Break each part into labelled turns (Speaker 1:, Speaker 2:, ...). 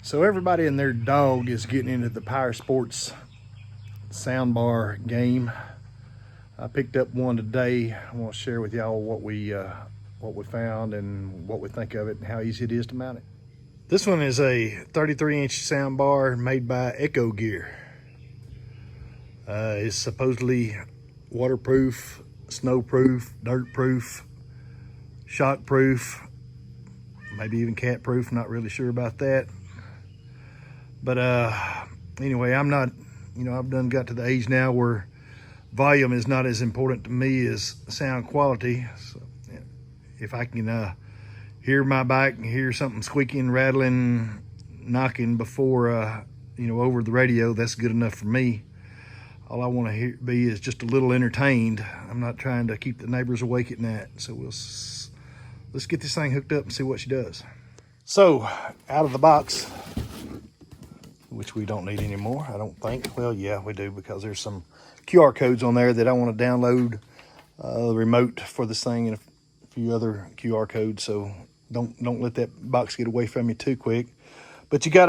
Speaker 1: So everybody and their dog is getting into the power sports soundbar game. I picked up one today. I want to share with y'all what we found and what we think of it and how easy it is to mount it. This one is a 33-inch soundbar made by EcoXgear. It's supposedly waterproof, snowproof, dirtproof, shockproof, maybe even catproof. Not really sure about that. But anyway, I'm not, I've got to the age now where volume is not as important to me as sound quality. So if I can hear my bike and hear something squeaking, rattling, knocking before, over the radio, that's good enough for me. All I want to be is just a little entertained. I'm not trying to keep the neighbors awake at night. So let's get this thing hooked up and see what she does. So out of the box, which we don't need anymore, I don't think. Well, yeah, we do, because there's some QR codes on there that I want to download the remote for this thing and a few other QR codes. So don't let that box get away from you too quick. But you got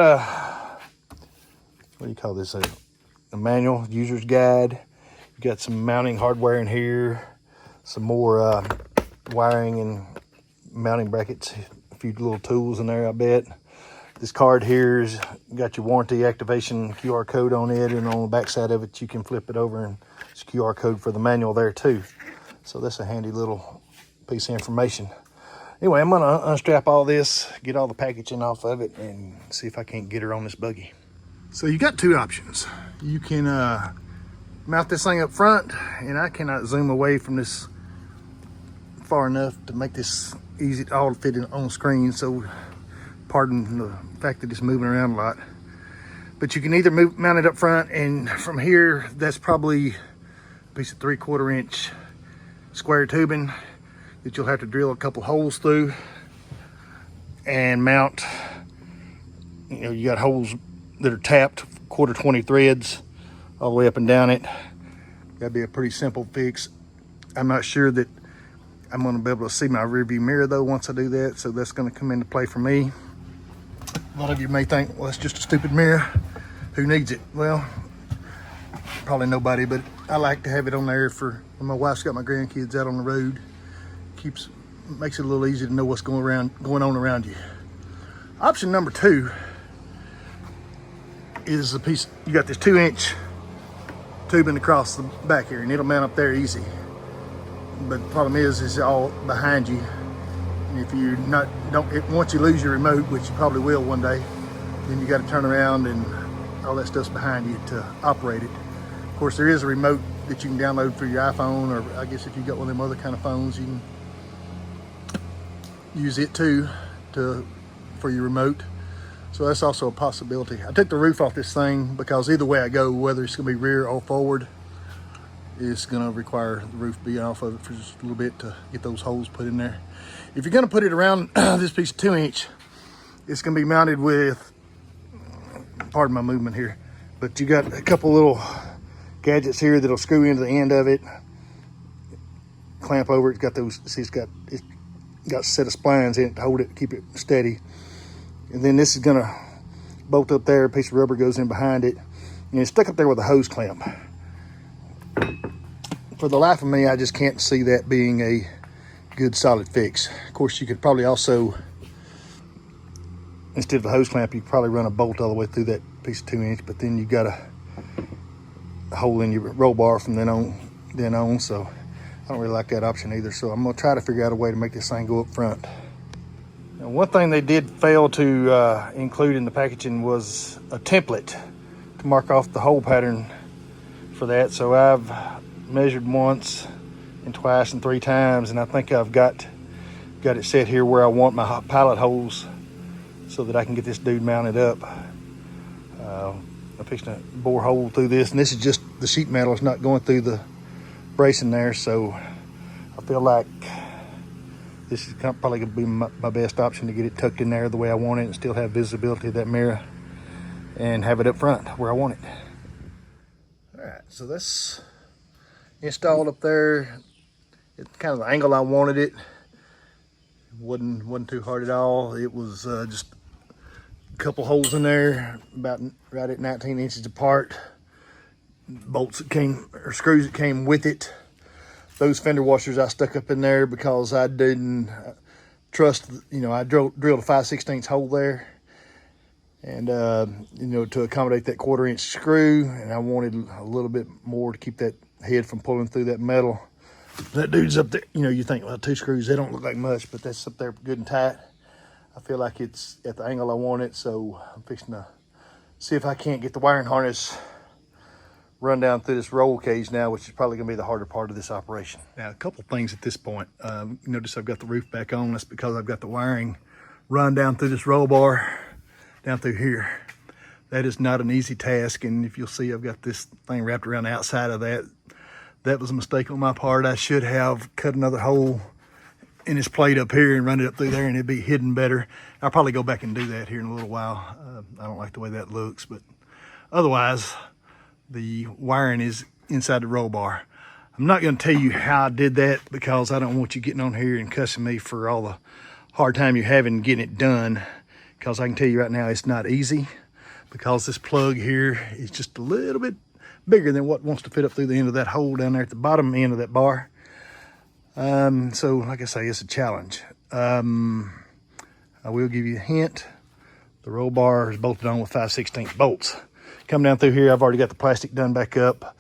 Speaker 1: what do you call this? A manual, user's guide. You got some mounting hardware in here, some more wiring and mounting brackets, a few little tools in there, I bet. This card here's got your warranty activation QR code on it, and on the back side of it you can flip it over and it's a QR code for the manual there too. So that's a handy little piece of information. Anyway, I'm gonna unstrap all this, get all the packaging off of it, and see if I can't get her on this buggy. So you got two options. You can mount this thing up front, and I cannot zoom away from this far enough to make this easy to all fit in on screen, so pardon the fact that it's moving around a lot. But you can either mount it up front, and from here, that's probably a piece of 3/4 inch square tubing that you'll have to drill a couple holes through and mount. You got holes that are tapped, 1/4 threads all the way up and down it. That'd be a pretty simple fix. I'm not sure that I'm going to be able to see my rearview mirror though once I do that, so that's going to come into play for me. A lot of you may think, well, that's just a stupid mirror. Who needs it? Well, probably nobody, but I like to have it on there for when my wife's got my grandkids out on the road. Makes it a little easier to know what's going on around you. Option number two is the piece. You got this 2-inch tubing across the back here, and it'll mount up there easy. But the problem is it's all behind you. And if you once you lose your remote, which you probably will one day, then you got to turn around and all that stuff's behind you to operate it. Of course, there is a remote that you can download for your iPhone, or I guess if you got one of them other kind of phones, you can use it too for your remote. So that's also a possibility. I took the roof off this thing because either way I go, whether it's going to be rear or forward, it's going to require the roof being off of it for just a little bit to get those holes put in there. If you're going to put it around this piece of 2-inch, it's going to be mounted with, pardon my movement here, but you got a couple little gadgets here that'll screw into the end of it, clamp over it. It's got those, see, it's got a set of splines in it to hold it, keep it steady. And then this is going to bolt up there, a piece of rubber goes in behind it, and it's stuck up there with a hose clamp. For the life of me, I just can't see that being a good solid fix. Of course, you could probably also, instead of the hose clamp, you could probably run a bolt all the way through that piece of 2-inch, but then you got a hole in your roll bar from then on, so I don't really like that option either. So I'm gonna try to figure out a way to make this thing go up front. Now, one thing they did fail to include in the packaging was a template to mark off the hole pattern for that. So I've measured once and twice and 3 times, and I think I've got it set here where I want my pilot holes so that I can get this dude mounted up. I'm fixing to bore a hole through this, and this is just the sheet metal. It's not going through the bracing there, so I feel like this is probably going to be my best option to get it tucked in there the way I want it and still have visibility of that mirror and have it up front where I want it. All right, so that's installed up there. It's kind of the angle I wanted it. Wasn't too hard at all. It was just a couple holes in there, about right at 19 inches apart. Bolts that came, or screws that came with it. Those fender washers I stuck up in there because I didn't trust, I drilled a 5/16 hole there, and to accommodate that 1/4 inch screw, and I wanted a little bit more to keep that head from pulling through that metal. That dude's up there, you think, well, 2 screws, they don't look like much, but that's up there good and tight. I feel like it's at the angle I want it, so I'm fixing to see if I can't get the wiring harness run down through this roll cage now, which is probably going to be the harder part of this operation. Now, a couple things at this point. Notice I've got the roof back on. That's because I've got the wiring run down through this roll bar, down through here. That is not an easy task, and if you'll see, I've got this thing wrapped around the outside of that. That was a mistake on my part. I should have cut another hole in this plate up here and run it up through there, and it'd be hidden better. I'll probably go back and do that here in a little while. I don't like the way that looks, but otherwise, the wiring is inside the roll bar. I'm not going to tell you how I did that because I don't want you getting on here and cussing me for all the hard time you're having getting it done, because I can tell you right now it's not easy, because this plug here is just a little bit bigger than what wants to fit up through the end of that hole down there at the bottom end of that bar. So like I say, it's a challenge. I will give you a hint. The roll bar is bolted on with 5/16 bolts. Come down through here, I've already got the plastic done back up.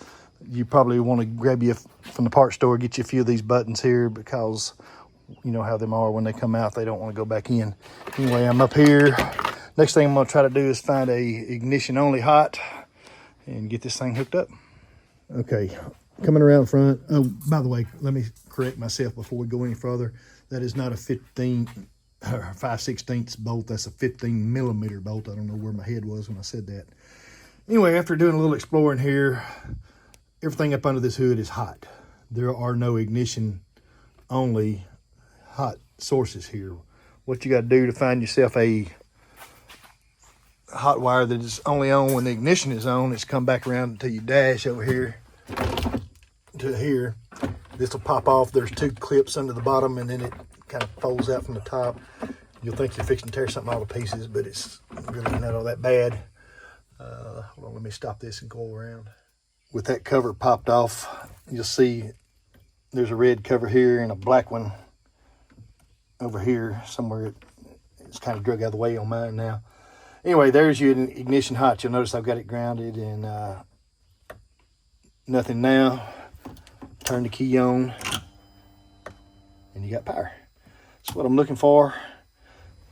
Speaker 1: You probably want to grab you from the parts store, get you a few of these buttons here, because you know how them are when they come out, they don't want to go back in. Anyway, I'm up here. Next thing I'm going to try to do is find a ignition only hot and get this thing hooked up. Okay, coming around front. Oh, by the way, let me correct myself before we go any further. That is not a 5/16 bolt. That's a 15 millimeter bolt. I don't know where my head was when I said that. Anyway, after doing a little exploring here, everything up under this hood is hot. There are no ignition only hot sources here. What you got to do to find yourself a hot wire that is only on when the ignition is on is come back around until you dash over here to here. This will pop off. There's 2 clips under the bottom, and then it kind of folds out from the top. You'll think you're fixing to tear something all to pieces, but it's really not all that bad. Hold on, let me stop this and go around. With that cover popped off, you'll see there's a red cover here and a black one over here somewhere. It's kind of drug out of the way on mine now. Anyway, there's your ignition hot. You'll notice I've got it grounded and nothing now. Turn the key on and you got power. That's what I'm looking for.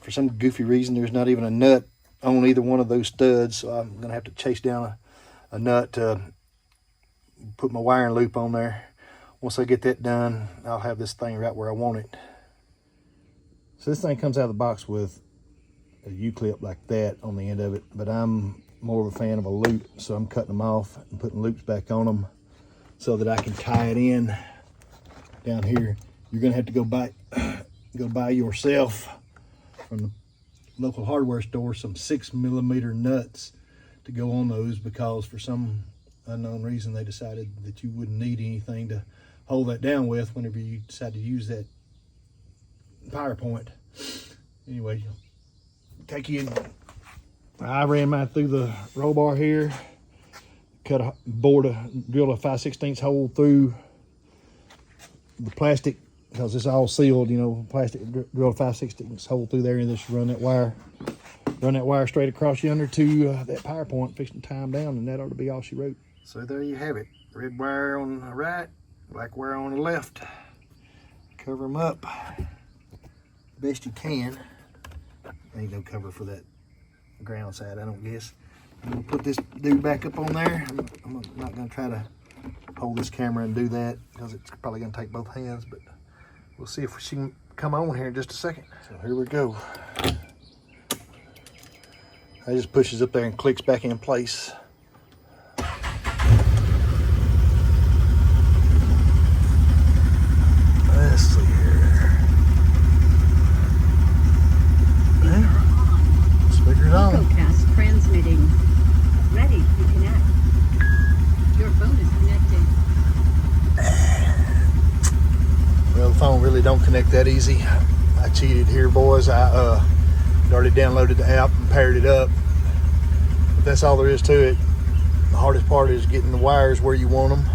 Speaker 1: For some goofy reason, there's not even a nut on either one of those studs, so I'm going to have to chase down a nut to put my wiring loop on there. Once I get that done, I'll have this thing right where I want it. So this thing comes out of the box with a U-clip like that on the end of it, but I'm more of a fan of a loop, so I'm cutting them off and putting loops back on them so that I can tie it in down here. You're going to have to go buy yourself from the local hardware store some 6 millimeter nuts to go on those, because for some unknown reason they decided that you wouldn't need anything to hold that down with whenever you decide to use that power point. Anyway, I ran mine through the roll bar here, drilled a 5/16 hole through the plastic, because it's all sealed, plastic. Drill a 5/16 hole through there and just run that wire straight across yonder to that power point, fixing to tie them down, and that ought to be all she wrote. So there you have it. Red wire on the right, black wire on the left. Cover them up best you can. Ain't no cover for that ground side, I don't guess. I'm gonna put this dude back up on there. I'm not gonna try to hold this camera and do that, because it's probably gonna take both hands, but we'll see if she can come on here in just a second. So here we go. It just pushes up there and clicks back in place. Let's see here. Speaker's on.
Speaker 2: EcoXGear transmitting. Ready to connect. Your phone is connected.
Speaker 1: Well, the phone really don't connect that easy. I cheated here, boys. I already downloaded the app and paired it up. But that's all there is to it. The hardest part is getting the wires where you want them.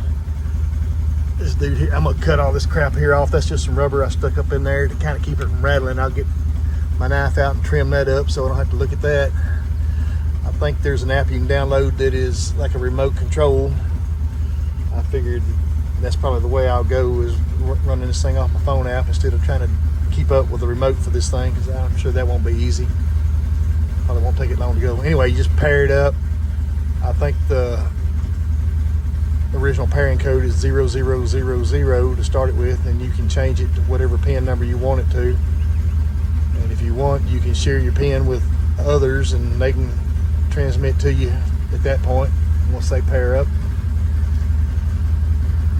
Speaker 1: This dude here, I'm gonna cut all this crap here off. That's just some rubber I stuck up in there to kind of keep it from rattling. I'll get my knife out and trim that up so I don't have to look at that. I think there's an app you can download that is like a remote control. I figured that's probably the way I'll go, is running this thing off my phone app instead of trying to keep up with the remote for this thing, because I'm sure that won't be easy. Probably won't take it long to go. Anyway, you just pair it up. I think the original pairing code is 0000 to start it with, and you can change it to whatever pin number you want it to. And if you want, you can share your pin with others and they can transmit to you at that point once they pair up.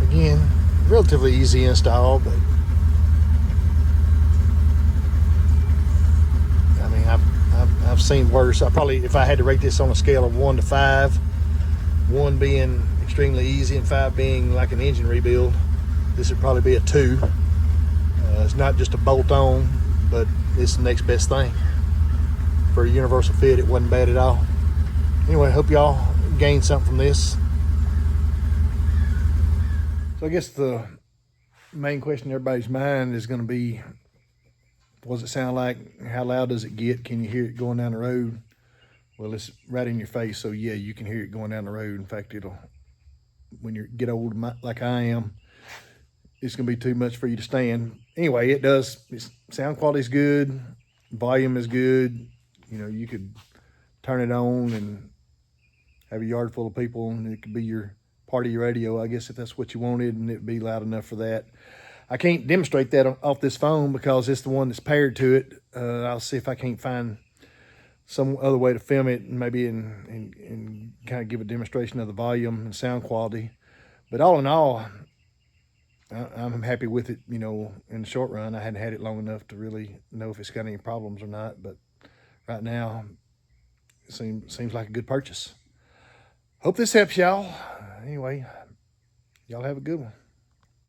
Speaker 1: Again, relatively easy install, but I mean, I've seen worse. I probably, if I had to rate this on a scale of 1 to 5, 1 being extremely easy and 5 being like an engine rebuild, this would probably be a 2. It's not just a bolt on, but it's the next best thing. For a universal fit, it wasn't bad at all. Anyway, I hope y'all gained something from this. So I guess the main question in everybody's mind is going to be, what does it sound like? How loud does it get? Can you hear it going down the road? Well, it's right in your face, so yeah, you can hear it going down the road. In fact, it'll, when you get old like I am, it's gonna be too much for you to stand. Anyway, it does. Its sound quality is good, volume is good. You know, you could turn it on and have a yard full of people, and it could be your party radio, I guess, if that's what you wanted, and it'd be loud enough for that. I can't demonstrate that off this phone because it's the one that's paired to it. I'll see if I can't find some other way to film it, and maybe and kind of give a demonstration of the volume and sound quality. But all in all, I'm happy with it. You know, in the short run, I hadn't had it long enough to really know if it's got any problems or not. But right now, it seems like a good purchase. Hope this helps y'all. Anyway, y'all have a good one.